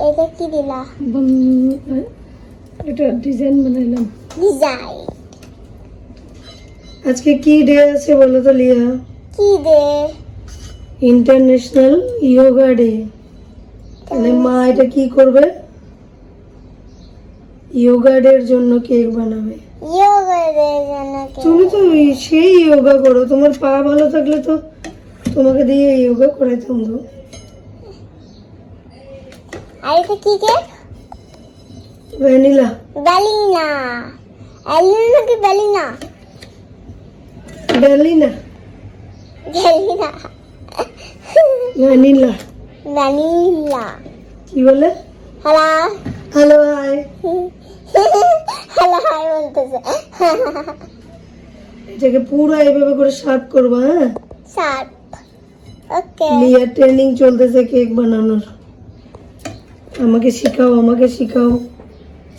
এটা কি দিলা? এটা ডিজাইন বানাইলাম। ডিজাইন আজকে কি ডে আছে বলো তো লিয়া? কি দে? International yoga day. তাহলে মা এটা কি করবে? ইয়োগা ডের জন্য কেক বানাবে। ইয়োগা দে জানা কে? তুমি তো সেই ইয়োগা করো, তোমার পা ভালো থাকলে তো তোমাকে দিয়ে ইয়োগা করাইতাম গো। আর এটা কি কেক? ভ্যানিলা। ব্যালিনা। অ্যালিনা কি ব্যালিনা? ভ্যানিলা। ব্যালিনা। ভ্যানিলা। ভ্যানিলা। কি বলে? Hello. Hello hi. Hello hi বলতেছে। এটাকে পুরো এইভাবে করে সার্ভ করবো। হ্যাঁ, সাত। ওকে। লিয়ার ট্রেনিং চলতেছে কেক বানানোর। আমাকে শিখাও, আমাকে শিখাও।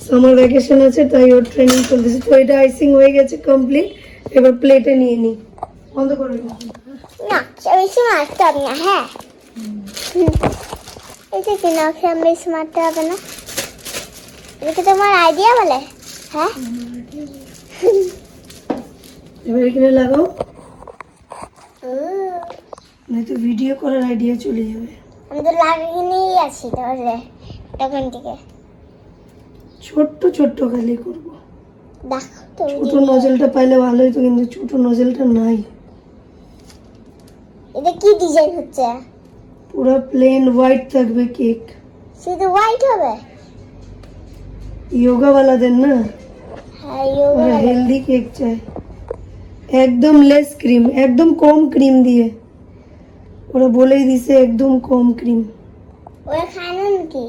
সামার ভ্যাকেশন আছে তাই ওর ট্রেনিং চলতেছে। তো এটা আইসিং হয়ে গেছে কমপ্লিট। এবার প্লেটে নিয়ে নি। বন্ধ করে দিই। না, বেশি মারতে হবে না। হ্যাঁ, এটা কি নকশা বেশি মারতে হবে না? এটা কি তোমার আইডিয়া বলে? হ্যাঁ, এবার এখানে লাগাও, নয়তো ভিডিও করার আইডিয়া চলে যাবে। আমি তো লাগিয়ে নিয়েই আছি তাহলে তখন থেকে। ছোট্ট ছোট্ট খালি করবো। দেখো তো ছোট নজলটা পাইলে ভালো হতো, কিন্তু ছোট নজলটা নাই। এটা কি ডিজাইন হচ্ছে? পুরো প্লেন হোয়াইট থাকবে কেক। শুধু হোয়াইট হবে? ইয়োগা ওয়ালাদের না, হ্যাঁ, ওরা হেলদি কেক চায়। একদম লেস ক্রিম, একদম কম ক্রিম দিয়ে। ওরা বলেই দিছে একদম কম ক্রিম। ওরা খায় না নাকি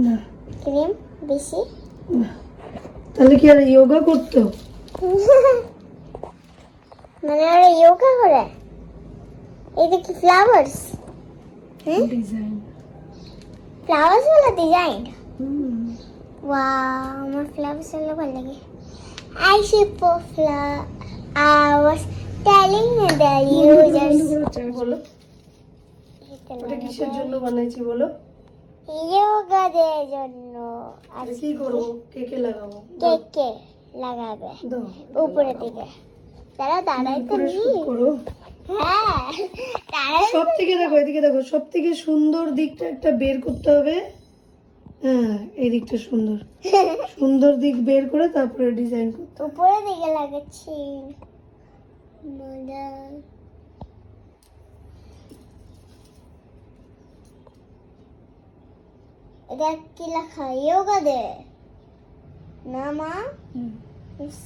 না ক্রিম বেশি? না, তাহলে কি আর ইয়োগা করতো? মানে ওরা যোগা করে? এটা কি ফ্লাওয়ার্স? ডিজাইন। ফ্লাওয়ার্স वाला ডিজাইন। ওয়াও, আমার ফ্লাওয়ার্স গুলো ভালো লাগে। I ship for I was telling you that you just বলো ওটা কিসের জন্য বানাইছি বলো? যোগা দের জন্য। আর কি করবো? কেকে লাগাবো। কেকে লাগাবে দাও উপরে দিকে। তারা দাঁড়াই তো উপরে নি। শুট করো। হ্যাঁ, তারা সব থেকে দেখো, এদিকে দেখো, সব থেকে সুন্দর দিকটা একটা বের করতে হবে। হ্যাঁ, এই দিকটা সুন্দর। সুন্দর দিক বের করে তারপরে ডিজাইন করতে হবে। উপরে দিকে লাগাচ্ছি। মজা। এটা কি লেখা? যোগা দে না মা?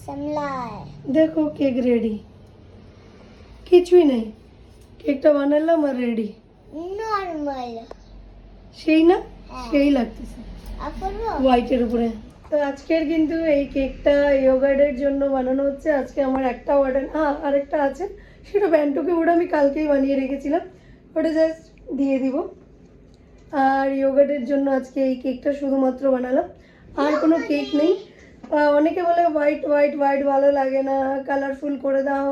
সামলায়। দেখো কেক রেডি। কিছুই নেই, কেকটা বানালাম আর রেডি। নরমাল সেই না, হ্যাঁ। সেই লাগতেছে আপরো হোয়াইটের উপরে। তো আজকের কিন্তু এই কেকটা ইয়োগার্ডের জন্য বানানো হচ্ছে। আজকে আমার একটা অর্ডার, আরেকটা আছে, সেটা ব্যান্টোকে ওটা আমি কালকেই বানিয়ে রেখেছিলাম, ওটা জাস্ট দিয়ে দিব। আর ইয়োগার্ডের জন্য আজকে এই কেকটা শুধুমাত্র বানালাম, আর কোনো কেক নেই। অনেকে বলে হোয়াইট হোয়াইট হোয়াইট ভালো লাগে না, কালারফুল করে দাও,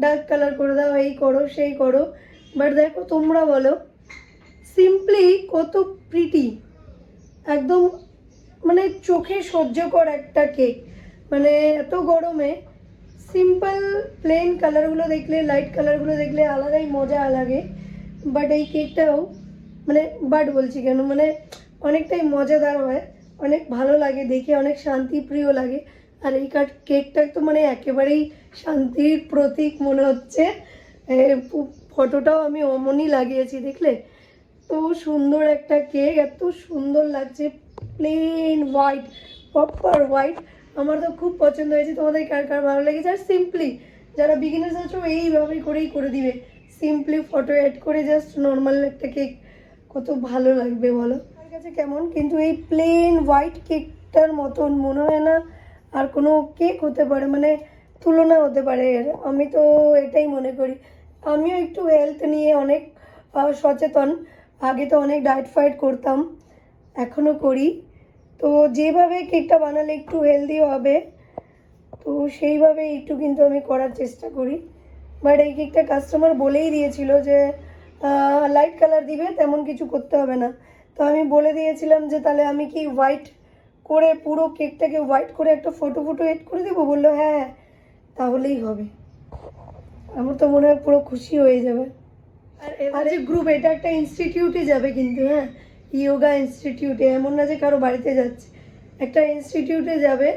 ডার্ক কালার করে দাও, এই করো সেই করো। বাট দেখো, তোমরা বলো সিম্পলি কত প্রিটি, একদম মানে চোখে সহ্য কর একটা কেক। মানে এত গরমে সিম্পল প্লেন কালারগুলো দেখলে, লাইট কালারগুলো দেখলে আলাদাই মজা লাগে। বাট এই কেকটাও মানে বলছি কেন, মানে অনেকটাই মজাদার হয়, অনেক ভালো লাগে দেখে, অনেক শান্তিপ্রিয় লাগে। আর এই কেকটা তো মানে একেবারেই শান্তির প্রতীক মনে হচ্ছে। ফটোটাও আমি অমনই লাগিয়েছি, দেখলে তো সুন্দর একটা কেক, এত সুন্দর লাগছে, প্লেন হোয়াইট, প্রপার হোয়াইট। আমার তো খুব পছন্দ হয়েছে। তোমাদের কার কার ভালো লেগেছে? আর সিম্পলি যারা বিগিনার্স আছো এইভাবে করেই করে দিবে, সিম্পলি ফটো অ্যাড করে জাস্ট নর্মাল একটা কেক, কত ভালো লাগবে বলো? আমার কাছে কেমন, কিন্তু এই প্লেন হোয়াইট কেকটার মতন মনে হয় না আর কোনো কেক হতে পারে, মানে তুলনা হতে পারে এর। আমি তো এটাই মনে করি। আমিও একটু হেলথ নিয়ে অনেক সচেতন। আগে তো অনেক ডায়েট ফাইট করতাম, এখনও করি। তো যেভাবে কেকটা বানালে একটু হেলদি হবে, তো সেইভাবে একটু কিন্তু আমি করার চেষ্টা করি। বাট এই কেকটা কাস্টমার বলেই দিয়েছিল যে লাইট কালার দিবে, তেমন কিছু করতে হবে না। তো আমি বলে দিয়েছিলাম যে তাহলে আমি কি হোয়াইট করে পুরো কেকটাকে হোয়াইট করে একটা ফটো এড করে দেবো, বললো হ্যাঁ তাহলেই হবে। আমার তো মনে হয় পুরো খুশি হয়ে যাবে। আর যে গ্রুপ, এটা একটা ইনস্টিটিউটে যাবে কিন্তু, হ্যাঁ ইয়োগা ইনস্টিটিউটে, এমন না যে কারো বাড়িতে যাচ্ছে, একটা ইনস্টিটিউটে যাবে।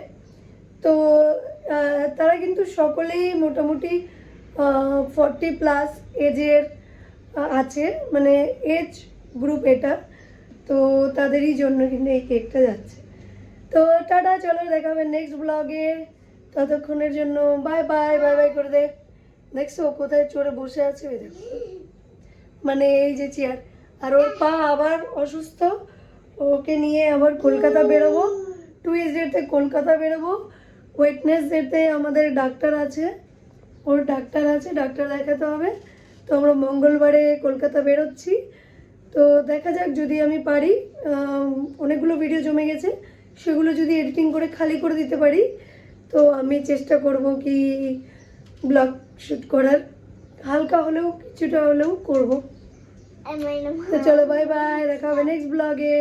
তো তারা কিন্তু সকলেই মোটামুটি 40+ এজের আছে, মানে এজ গ্রুপ এটা। তো তাদেরই জন্য কিন্তু এই কেকটা যাচ্ছে। তো টাটা, চলো দেখা হবে নেক্সট ব্লগে। ততক্ষণের জন্য বাই বাই, বাই বাই করে দে। দেখছো ও কোথায় চড়ে বসে আছে, ওই দেখো, মানে এই যে চেয়ার। আর ওর পা আবার অসুস্থ, ওকে নিয়ে আবার কলকাতা বেরোবো, টুইসডেতে কলকাতা বেরোবো। ওয়েডনেসডেতে আমাদের ডাক্তার আছে, ওর ডাক্তার আছে, ডাক্তার দেখাতে হবে। তো আমরা মঙ্গলবারে কলকাতা বেরোচ্ছি। তো দেখা যাক যদি আমি পারি, অনেকগুলো ভিডিও জমে গেছে, সেগুলো যদি এডিটিং করে খালি করে দিতে পারি তো আমি চেষ্টা করব কি ব্লগ শ্যুট করার, হালকা হলেও কিছুটা হলেও করবো। আমার নাম তো চলো বাই বাই, দেখা হবে নেক্সট ব্লগে।